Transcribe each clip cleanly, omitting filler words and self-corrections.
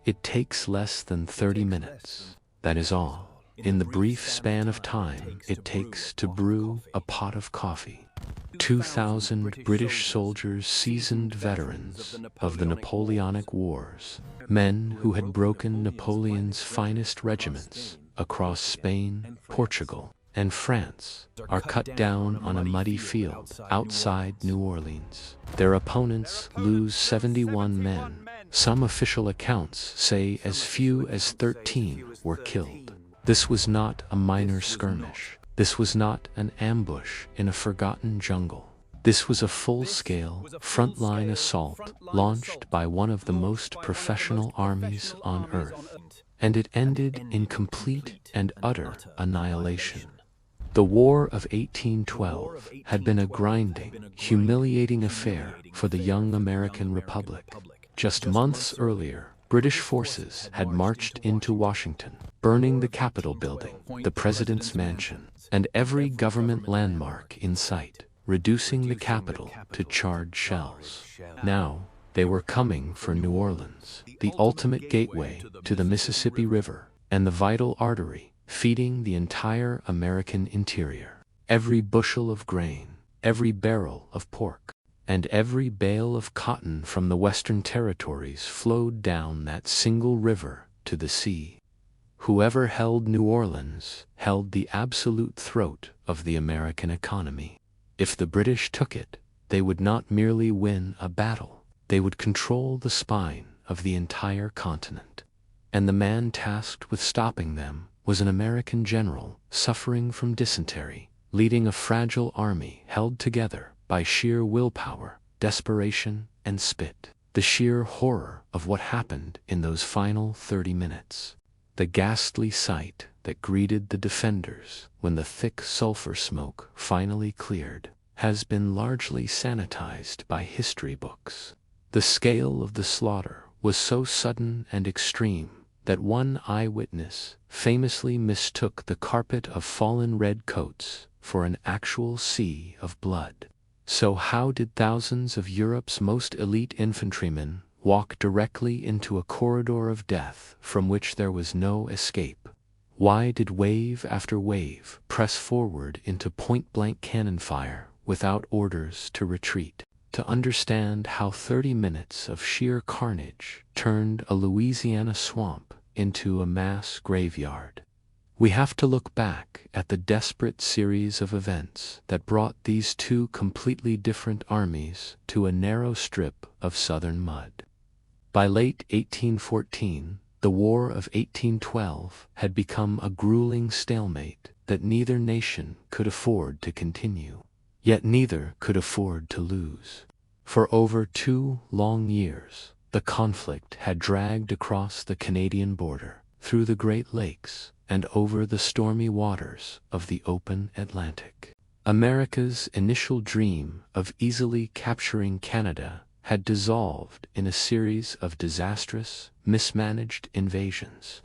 It takes less than 30 minutes. That is all. In the brief span of time it takes to brew a pot of coffee. 2,000 British soldiers, seasoned veterans of the Napoleonic Wars, men who had broken Napoleon's finest regiments across Spain, Portugal, and France, are cut down on a muddy field outside New Orleans. Their opponents lose 71 men. Some official accounts say as few as 13 were killed. This was not a minor skirmish. This was not an ambush in a forgotten jungle. This was a full-scale, frontline assault launched by one of the most professional armies on Earth. And it ended in complete and utter annihilation. The War of 1812 had been a grinding, humiliating affair for the young American Republic. Just months earlier, British forces had marched into Washington, burning the Capitol building, the President's mansion, and every government landmark in sight, reducing the capital to charred shells. Now, they were coming for New Orleans, the ultimate gateway to the Mississippi River and the vital artery feeding the entire American interior. Every bushel of grain, every barrel of pork, and every bale of cotton from the Western Territories flowed down that single river to the sea. Whoever held New Orleans held the absolute throat of the American economy. If the British took it, they would not merely win a battle, they would control the spine of the entire continent. And the man tasked with stopping them was an American general suffering from dysentery, leading a fragile army held together by sheer willpower, desperation, and spit. The sheer horror of what happened in those final 30 minutes. The ghastly sight that greeted the defenders when the thick sulfur smoke finally cleared has been largely sanitized by history books. The scale of the slaughter was so sudden and extreme that one eyewitness famously mistook the carpet of fallen red coats for an actual sea of blood. So how did thousands of Europe's most elite infantrymen walk directly into a corridor of death from which there was no escape? Why did wave after wave press forward into point-blank cannon fire without orders to retreat? To understand how 30 minutes of sheer carnage turned a Louisiana swamp into a mass graveyard, we have to look back at the desperate series of events that brought these two completely different armies to a narrow strip of southern mud. By late 1814, the War of 1812 had become a grueling stalemate that neither nation could afford to continue, yet neither could afford to lose. For over 2 long years, the conflict had dragged across the Canadian border, through the Great Lakes, and over the stormy waters of the open Atlantic. America's initial dream of easily capturing Canada had dissolved in a series of disastrous, mismanaged invasions.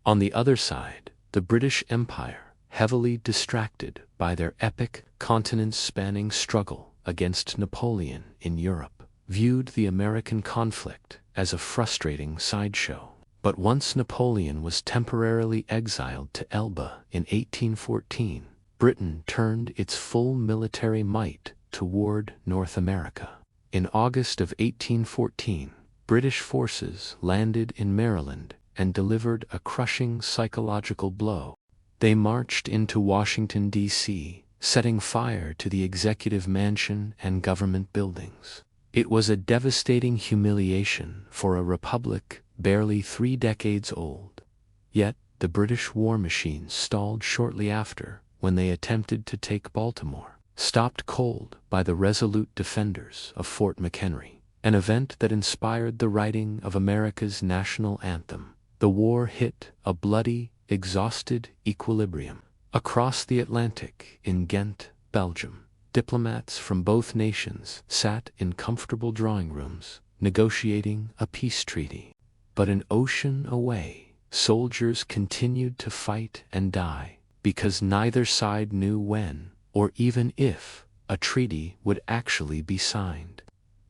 On the other side, the British Empire, heavily distracted by their epic, continent-spanning struggle against Napoleon in Europe, viewed the American conflict as a frustrating sideshow. But once Napoleon was temporarily exiled to Elba in 1814, Britain turned its full military might toward North America. In August of 1814, British forces landed in Maryland and delivered a crushing psychological blow. They marched into Washington, D.C., setting fire to the executive mansion and government buildings. It was a devastating humiliation for a republic barely 3 decades old. Yet, the British war machine stalled shortly after when they attempted to take Baltimore, stopped cold by the resolute defenders of Fort McHenry, an event that inspired the writing of America's national anthem. The war hit a bloody, exhausted equilibrium. Across the Atlantic, in Ghent, Belgium, diplomats from both nations sat in comfortable drawing rooms, negotiating a peace treaty. But an ocean away, soldiers continued to fight and die, because neither side knew when, or even if, a treaty would actually be signed.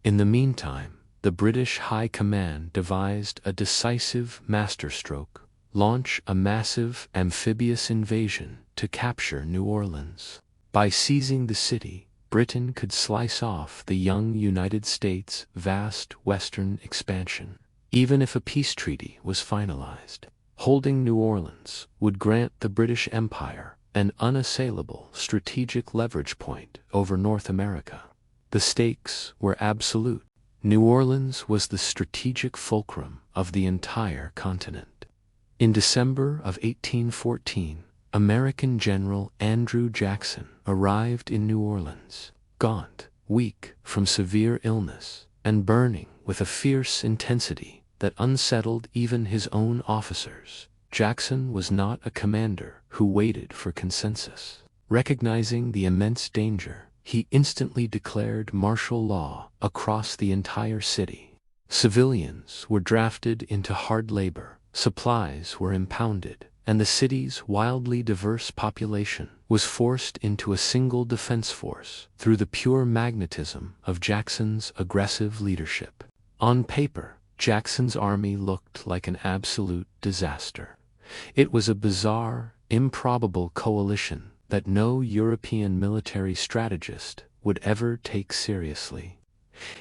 In the meantime, the British High Command devised a decisive masterstroke: launch a massive amphibious invasion to capture New Orleans. By seizing the city, Britain could slice off the young United States' vast western expansion. Even if a peace treaty was finalized, holding New Orleans would grant the British Empire an unassailable strategic leverage point over North America. The stakes were absolute. New Orleans was the strategic fulcrum of the entire continent. In December of 1814, American General Andrew Jackson arrived in New Orleans, gaunt, weak from severe illness, and burning with a fierce intensity that unsettled even his own officers. Jackson was not a commander who waited for consensus. Recognizing the immense danger, he instantly declared martial law across the entire city. Civilians were drafted into hard labor, supplies were impounded, and the city's wildly diverse population was forced into a single defense force through the pure magnetism of Jackson's aggressive leadership. On paper, Jackson's army looked like an absolute disaster. It was a bizarre, improbable coalition that no European military strategist would ever take seriously.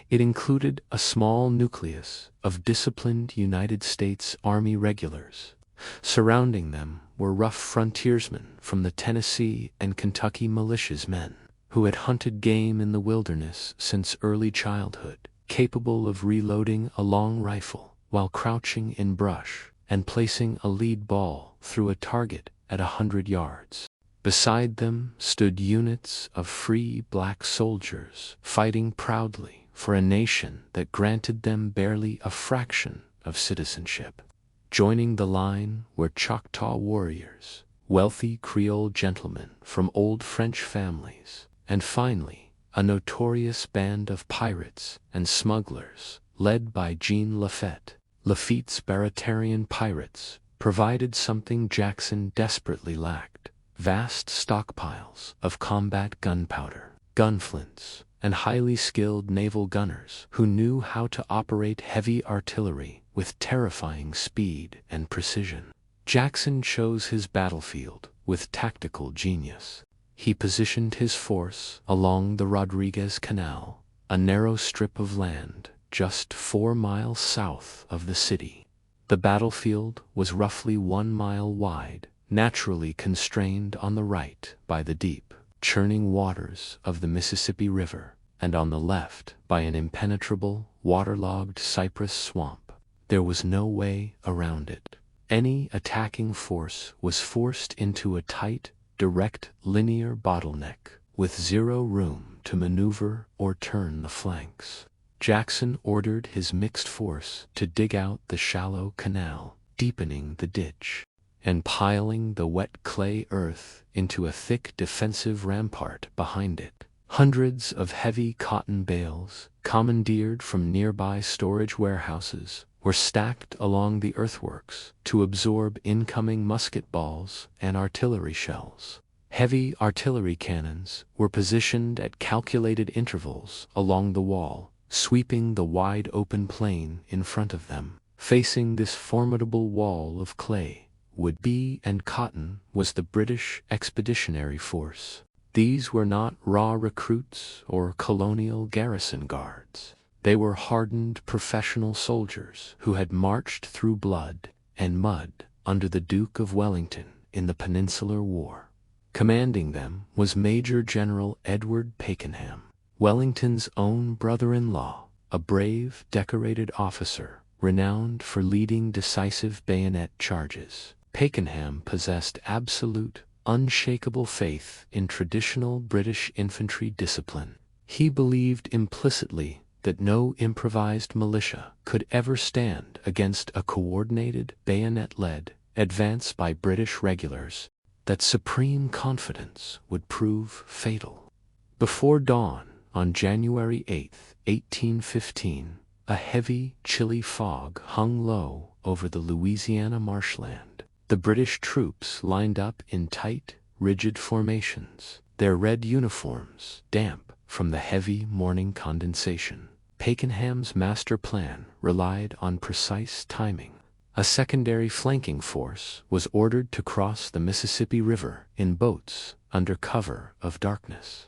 It included a small nucleus of disciplined United States Army regulars. Surrounding them were rough frontiersmen from the Tennessee and Kentucky militias, men who had hunted game in the wilderness since early childhood, capable of reloading a long rifle while crouching in brush and placing a lead ball through a target at 100 yards. Beside them stood units of free black soldiers fighting proudly for a nation that granted them barely a fraction of citizenship. Joining the line were Choctaw warriors, wealthy Creole gentlemen from old French families, and finally, a notorious band of pirates and smugglers led by Jean Lafitte. Lafitte's Baratarian pirates provided something Jackson desperately lacked: vast stockpiles of combat gunpowder, gunflints, and highly skilled naval gunners who knew how to operate heavy artillery with terrifying speed and precision. Jackson chose his battlefield with tactical genius. He positioned his force along the Rodriguez Canal, a narrow strip of land just 4 miles south of the city. The battlefield was roughly 1 mile wide, naturally constrained on the right by the deep, churning waters of the Mississippi River, and on the left by an impenetrable, waterlogged cypress swamp. There was no way around it. Any attacking force was forced into a tight, direct, linear bottleneck, with zero room to maneuver or turn the flanks. Jackson ordered his mixed force to dig out the shallow canal, deepening the ditch, and piling the wet clay earth into a thick defensive rampart behind it. Hundreds of heavy cotton bales, commandeered from nearby storage warehouses, were stacked along the earthworks to absorb incoming musket balls and artillery shells. Heavy artillery cannons were positioned at calculated intervals along the wall, sweeping the wide open plain in front of them. Facing this formidable wall of clay, wood, and cotton was the British Expeditionary Force. These were not raw recruits or colonial garrison guards. They were hardened professional soldiers who had marched through blood and mud under the Duke of Wellington in the Peninsular War. Commanding them was Major General Edward Pakenham, Wellington's own brother-in-law, a brave, decorated officer renowned for leading decisive bayonet charges. Pakenham possessed absolute, unshakable faith in traditional British infantry discipline. He believed implicitly that no improvised militia could ever stand against a coordinated, bayonet-led advance by British regulars. That supreme confidence would prove fatal. Before dawn, on January 8, 1815, a heavy, chilly fog hung low over the Louisiana marshland. The British troops lined up in tight, rigid formations, their red uniforms damp from the heavy morning condensation. Pakenham's master plan relied on precise timing. A secondary flanking force was ordered to cross the Mississippi River in boats under cover of darkness,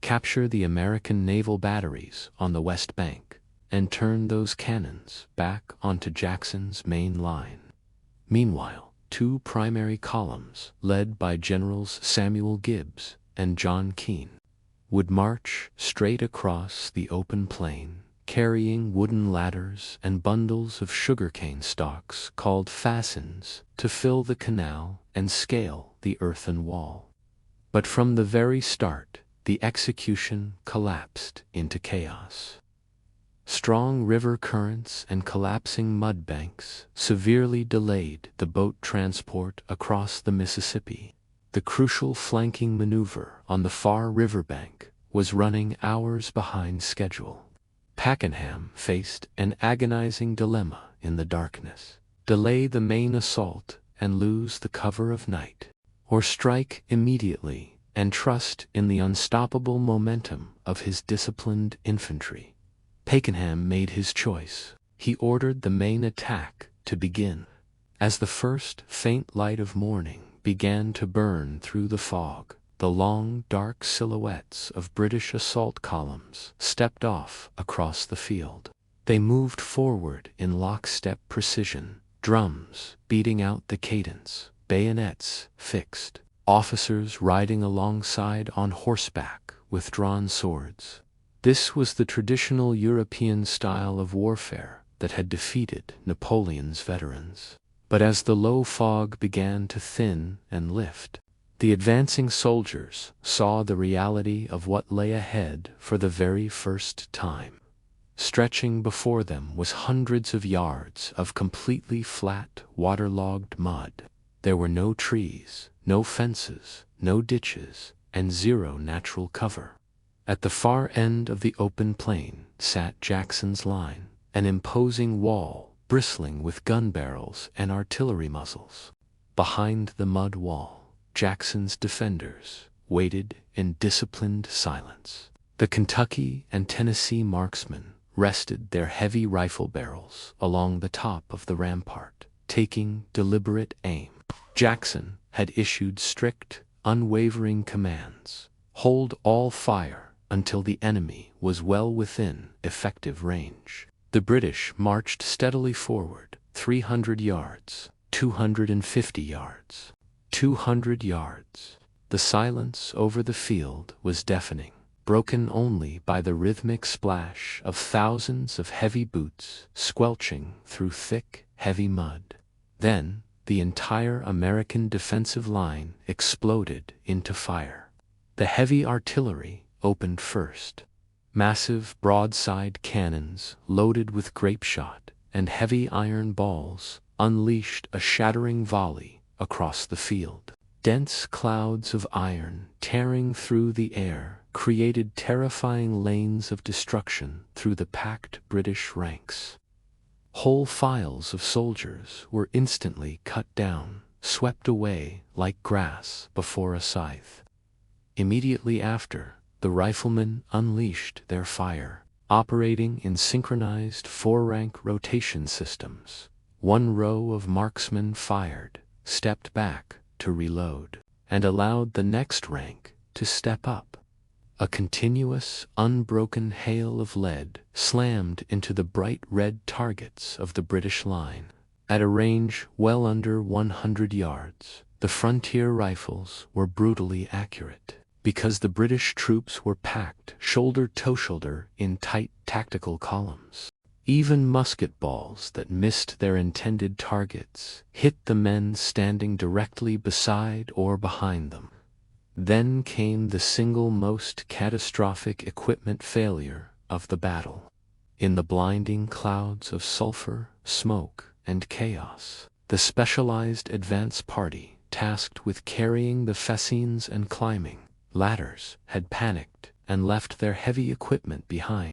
capture the American naval batteries on the west bank, and turn those cannons back onto Jackson's main line. Meanwhile, two primary columns, led by Generals Samuel Gibbs and John Keane, would march straight across the open plain, carrying wooden ladders and bundles of sugarcane stalks called fascines to fill the canal and scale the earthen wall. But from the very start, the execution collapsed into chaos. Strong river currents and collapsing mud banks severely delayed the boat transport across the Mississippi. The crucial flanking maneuver on the far riverbank was running hours behind schedule. Pakenham faced an agonizing dilemma in the darkness: delay the main assault and lose the cover of night, or strike immediately and trust in the unstoppable momentum of his disciplined infantry. Pakenham made his choice. He ordered the main attack to begin. As the first faint light of morning began to burn through the fog, the long, dark silhouettes of British assault columns stepped off across the field. They moved forward in lockstep precision, drums beating out the cadence, bayonets fixed, officers riding alongside on horseback with drawn swords. This was the traditional European style of warfare that had defeated Napoleon's veterans. But as the low fog began to thin and lift, the advancing soldiers saw the reality of what lay ahead for the very first time. Stretching before them was hundreds of yards of completely flat, waterlogged mud. There were no trees, no fences, no ditches, and zero natural cover. At the far end of the open plain sat Jackson's line, an imposing wall bristling with gun barrels and artillery muzzles. Behind the mud wall, Jackson's defenders waited in disciplined silence. The Kentucky and Tennessee marksmen rested their heavy rifle barrels along the top of the rampart, taking deliberate aim. Jackson had issued strict, unwavering commands: hold all fire until the enemy was well within effective range. The British marched steadily forward, 300 yards, 250 yards, 200 yards. The silence over the field was deafening, broken only by the rhythmic splash of thousands of heavy boots squelching through thick, heavy mud. Then, the entire American defensive line exploded into fire. The heavy artillery opened first. Massive broadside cannons loaded with grapeshot and heavy iron balls unleashed a shattering volley across the field. Dense clouds of iron tearing through the air created terrifying lanes of destruction through the packed British ranks. Whole files of soldiers were instantly cut down, swept away like grass before a scythe. Immediately after, the riflemen unleashed their fire, operating in synchronized four-rank rotation systems. One row of marksmen fired, stepped back to reload, and allowed the next rank to step up. A continuous, unbroken hail of lead slammed into the bright red targets of the British line. At a range well under 100 yards, the frontier rifles were brutally accurate, because the British troops were packed shoulder to shoulder in tight tactical columns. Even musket balls that missed their intended targets hit the men standing directly beside or behind them. Then came the single most catastrophic equipment failure of the battle. In the blinding clouds of sulfur, smoke, and chaos, the specialized advance party tasked with carrying the fascines and climbing ladders had panicked and left their heavy equipment behind.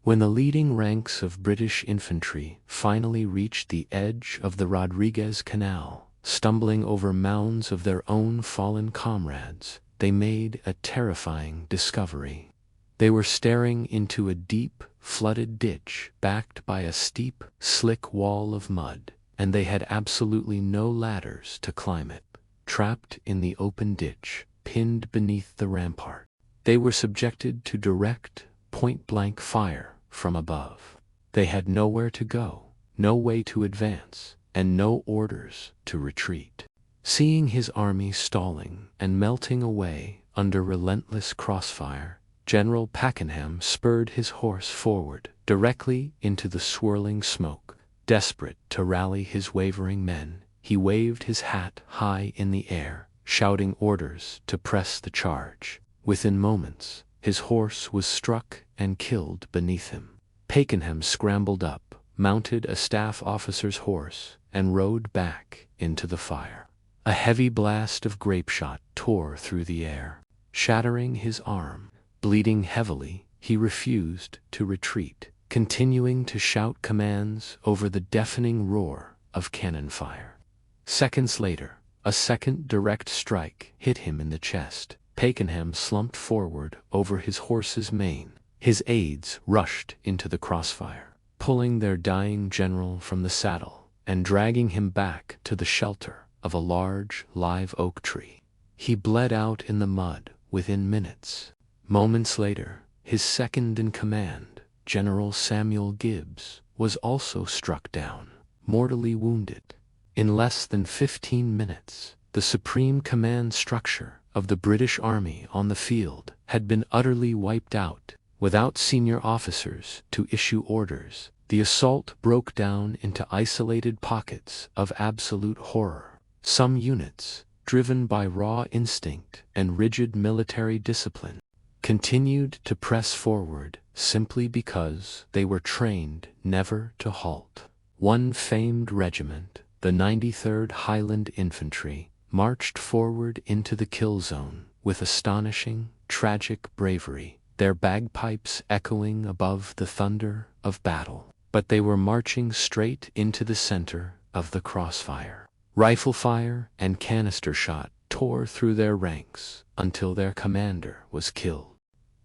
When the leading ranks of British infantry finally reached the edge of the Rodriguez Canal, stumbling over mounds of their own fallen comrades, they made a terrifying discovery. They were staring into a deep, flooded ditch backed by a steep, slick wall of mud, and they had absolutely no ladders to climb it. Trapped in the open ditch, pinned beneath the rampart, they were subjected to direct, point-blank fire from above. They had nowhere to go, no way to advance, and no orders to retreat. Seeing his army stalling and melting away under relentless crossfire, General Pakenham spurred his horse forward, directly into the swirling smoke. Desperate to rally his wavering men, he waved his hat high in the air, shouting orders to press the charge. Within moments, his horse was struck and killed beneath him. Pakenham scrambled up, mounted a staff officer's horse, and rode back into the fire. A heavy blast of grapeshot tore through the air, shattering his arm. Bleeding heavily, he refused to retreat, continuing to shout commands over the deafening roar of cannon fire. Seconds later, a second direct strike hit him in the chest. Pakenham slumped forward over his horse's mane. His aides rushed into the crossfire, pulling their dying general from the saddle and dragging him back to the shelter of a large live oak tree. He bled out in the mud within minutes. Moments later, his second-in-command, General Samuel Gibbs, was also struck down, mortally wounded. In less than 15 minutes, the supreme command structure of the British Army on the field had been utterly wiped out. Without senior officers to issue orders, the assault broke down into isolated pockets of absolute horror. Some units, driven by raw instinct and rigid military discipline, continued to press forward simply because they were trained never to halt. One famed regiment, the 93rd Highland Infantry, marched forward into the kill zone with astonishing, tragic bravery, their bagpipes echoing above the thunder of battle. But they were marching straight into the center of the crossfire. Rifle fire and canister shot tore through their ranks until their commander was killed,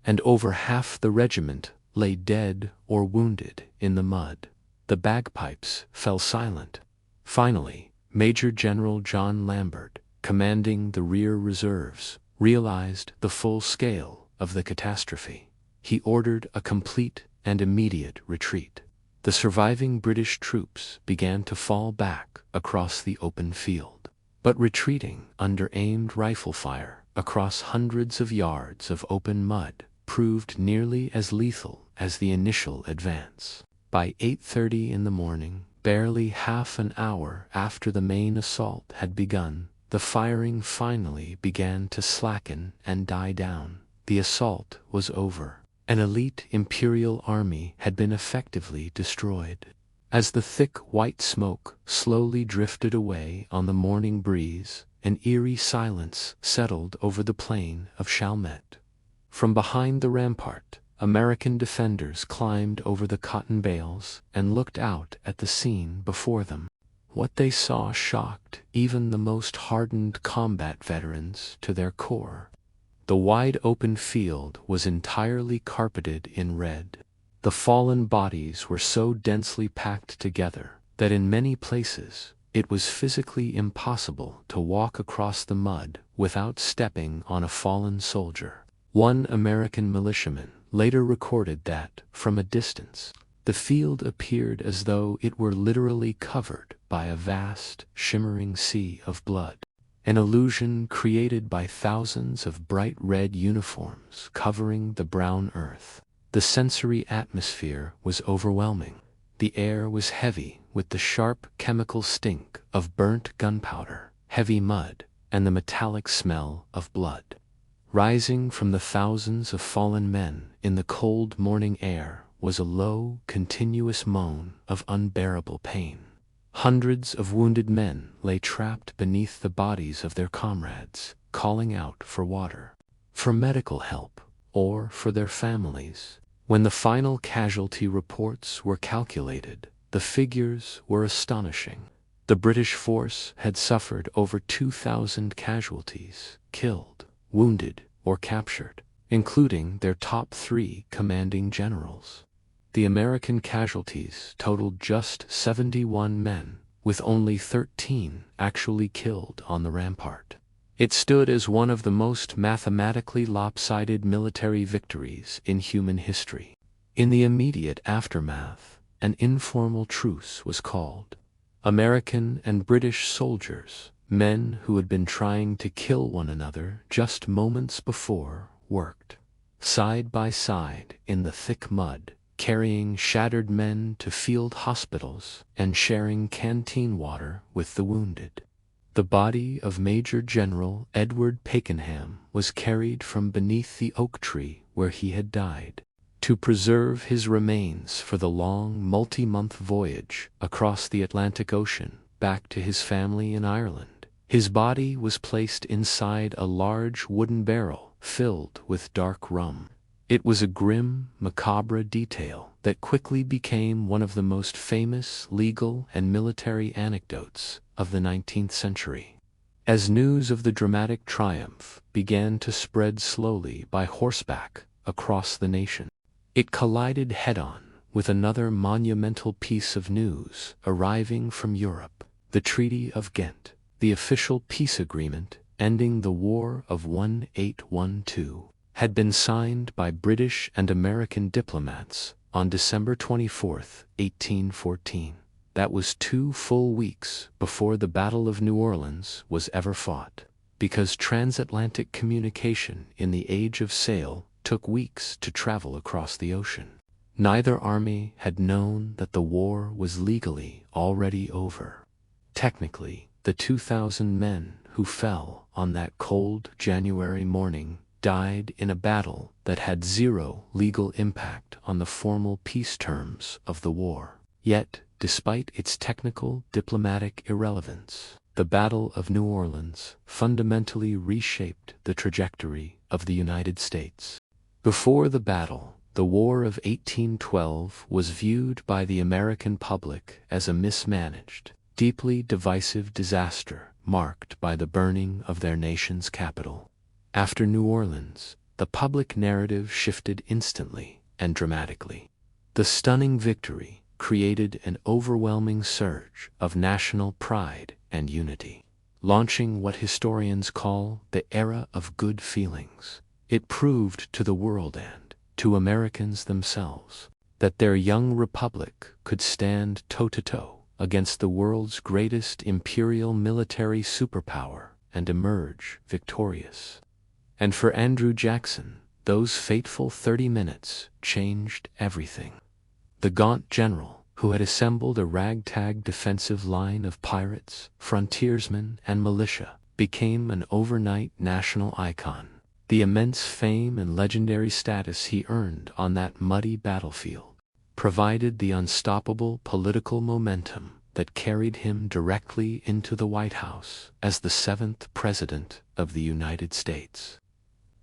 and over half the regiment lay dead or wounded in the mud. The bagpipes fell silent. Finally, Major General John Lambert, commanding the rear reserves, realized the full scale of the catastrophe. He ordered a complete and immediate retreat. The surviving British troops began to fall back across the open field, but retreating under aimed rifle fire across hundreds of yards of open mud proved nearly as lethal as the initial advance. By 8:30 in the morning, barely half an hour after the main assault had begun, the firing finally began to slacken and die down. The assault was over. An elite imperial army had been effectively destroyed. As the thick white smoke slowly drifted away on the morning breeze, an eerie silence settled over the plain of Chalmette. From behind the rampart, American defenders climbed over the cotton bales and looked out at the scene before them. What they saw shocked even the most hardened combat veterans to their core. The wide open field was entirely carpeted in red. The fallen bodies were so densely packed together that in many places it was physically impossible to walk across the mud without stepping on a fallen soldier. One American militiaman later recorded that, from a distance, the field appeared as though it were literally covered by a vast, shimmering sea of blood. An illusion created by thousands of bright red uniforms covering the brown earth. The sensory atmosphere was overwhelming. The air was heavy with the sharp chemical stink of burnt gunpowder, heavy mud, and the metallic smell of blood. Rising from the thousands of fallen men in the cold morning air was a low, continuous moan of unbearable pain. Hundreds of wounded men lay trapped beneath the bodies of their comrades, calling out for water, for medical help, or for their families. When the final casualty reports were calculated, the figures were astonishing. The British force had suffered over 2,000 casualties, killed, wounded, or captured. including their top 3 commanding generals. The American casualties totaled just 71 men, with only 13 actually killed on the rampart. It stood as one of the most mathematically lopsided military victories in human history. In the immediate aftermath, an informal truce was called. American and British soldiers, men who had been trying to kill one another just moments before, worked side by side in the thick mud, carrying shattered men to field hospitals and sharing canteen water with the wounded. The body of Major General Edward Pakenham was carried from beneath the oak tree where he had died, to preserve his remains for the long multi-month voyage across the Atlantic Ocean back to his family in Ireland. His body was placed inside a large wooden barrel filled with dark rum. It was a grim, macabre detail that quickly became one of the most famous legal and military anecdotes of the 19th century. As news of the dramatic triumph began to spread slowly by horseback across the nation, it collided head-on with another monumental piece of news arriving from Europe: the Treaty of Ghent, the official peace agreement ending the War of 1812. Had been signed by British and American diplomats on December 24, 1814. That was 2 full weeks before the Battle of New Orleans was ever fought, because transatlantic communication in the age of sail took weeks to travel across the ocean. Neither army had known that the war was legally already over. Technically, the 2,000 men who fell on that cold January morning died in a battle that had zero legal impact on the formal peace terms of the war. Yet, despite its technical diplomatic irrelevance, the Battle of New Orleans fundamentally reshaped the trajectory of the United States. Before the battle, the War of 1812 was viewed by the American public as a mismanaged, deeply divisive disaster marked by the burning of their nation's capital. After New Orleans, the public narrative shifted instantly and dramatically. The stunning victory created an overwhelming surge of national pride and unity, launching what historians call the era of good feelings. It proved to the world and to Americans themselves that their young republic could stand toe-to-toe against the world's greatest imperial military superpower and emerge victorious. And for Andrew Jackson, those fateful 30 minutes changed everything. The gaunt general, who had assembled a ragtag defensive line of pirates, frontiersmen, and militia, became an overnight national icon. The immense fame and legendary status he earned on that muddy battlefield provided the unstoppable political momentum that carried him directly into the White House as the 7th President of the United States.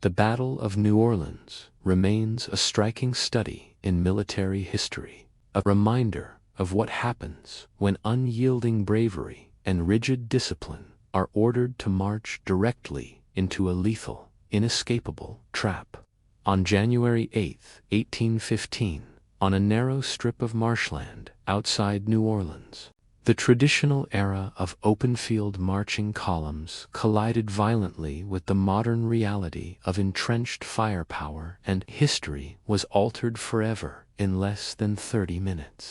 The Battle of New Orleans remains a striking study in military history, a reminder of what happens when unyielding bravery and rigid discipline are ordered to march directly into a lethal, inescapable trap. On January 8, 1815, on a narrow strip of marshland outside New Orleans, the traditional era of open-field marching columns collided violently with the modern reality of entrenched firepower, and history was altered forever in less than 30 minutes.